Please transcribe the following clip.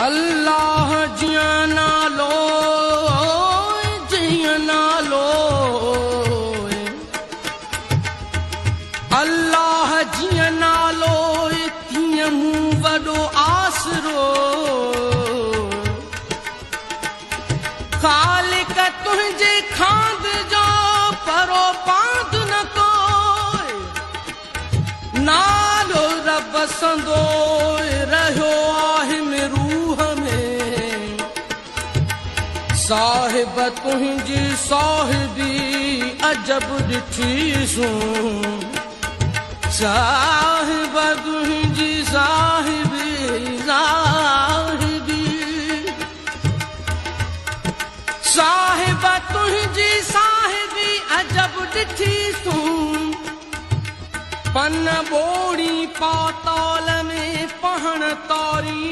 अल्लाह जियां नालो जियां नालो अल्लाह जियां नालो तीअं मूं वॾो आसरो ख़ालिक तुंहिंजे खांद जो परो पांद न कोई नालो रब संदो रहियो आहे रूह में साहिब तुंहिंजी साहिबी अजब ॾिठीसूं साहिब तुंहिंजी साहिबी साहिबी साहिब तुंहिंजी साहिबी अजब ॾिठीसूं पन ॿोड़ी पाताल में पहण तारी